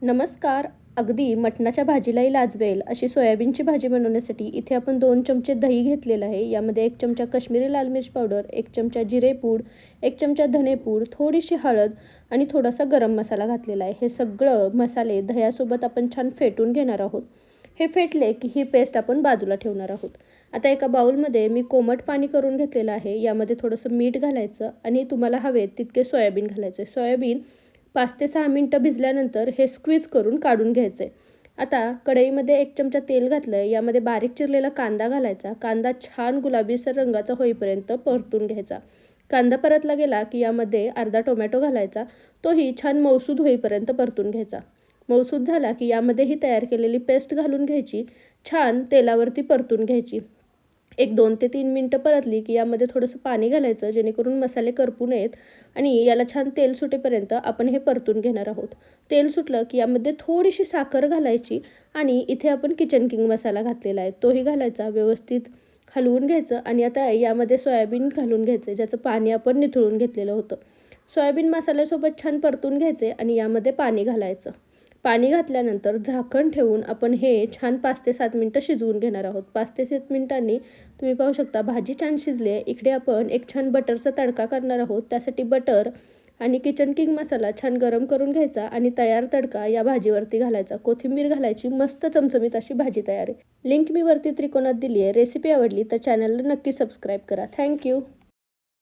नमस्कार. अगदी मटणाच्या भाजीलाही लाजवेल अशी सोयाबीनची भाजी बनवण्यासाठी इथे आपण 2 चमचे दही घेतलेलं आहे. यामध्ये 1 चमचा काश्मीरी लाल मिर्च पावडर, 1 चमचा जिरे पूड, 1 चमचा धने पूड, थोडीशी हळद आणि थोडासा गरम मसाला घातलेला आहे. हे सगळं मसाले दह्यासोबत आपण छान फेटून घेणार आहोत. हे फेटले की ही पेस्ट आपण बाजूला ठेवणार आहोत. आता एका बाउलमध्ये मी कोमट पाणी करून घेतलेलं आहे. यामध्ये थोडंसं मीठ घालायचं आणि तुम्हाला हवे तितके सोयाबीन घालायचे. सोयाबीन 5 ते 6 मिनटं भिजल्यानंतर हे स्क्वीज करून काढून घ्यायचं आहे. आता कढईमध्ये 1 चमचा तेल घातलं आहे. यामध्ये बारीक चिरलेला कांदा घालायचा. कांदा छान गुलाबीसर रंगाचा होईपर्यंत परतून घ्यायचा. कांदा परतला गेला की यामध्ये अर्धा टोमॅटो घालायचा. तोही छान मऊसूद होईपर्यंत परतून घ्यायचा. मऊसूद झाला की यामध्ये ही तयार केलेली पेस्ट घालून घ्यायची. छान तेलावरती परतून घ्यायची. 2 ते 3 मिनटं परतली की यामध्ये थोडंसं पाणी घालायचं जेणेकरून मसाले करपू नयेत आणि याला छान तेल सुटेपर्यंत आपण हे परतून घेणार आहोत. तेल सुटलं की यामध्ये थोडीशी साखर घालायची आणि इथे आपण किचन किंग मसाला घातलेला आहे तोही घालायचा. व्यवस्थित हलवून घ्यायचं आणि आता यामध्ये सोयाबीन घालून घ्यायचं ज्याचं पाणी आपण निथळून घेतलेलं होतं. सोयाबीन मसाल्यासोबत छान परतून घ्यायचे आणि यामध्ये पाणी घालायचं. पाणी घातल्यानंतर झाकण ठेवून आपण हे छान 5 ते 7 मिनटं शिजवून घेणार आहोत. 5 ते 7 मिनिटांनी तुम्ही पाहू शकता भाजी छान शिजली आहे. इकडे आपण एक छान बटरचा तडका करणार आहोत. त्यासाठी बटर आणि किचन किंग मसाला छान गरम करून घ्यायचा आणि तयार तडका या भाजीवरती घालायचा. कोथिंबीर घालायची. मस्त चमचमीत अशी भाजी तयार आहे. लिंक मी वरती त्रिकोणात दिली आहे. रेसिपी आवडली तर चॅनलला नक्की सबस्क्राईब करा. थँक्यू.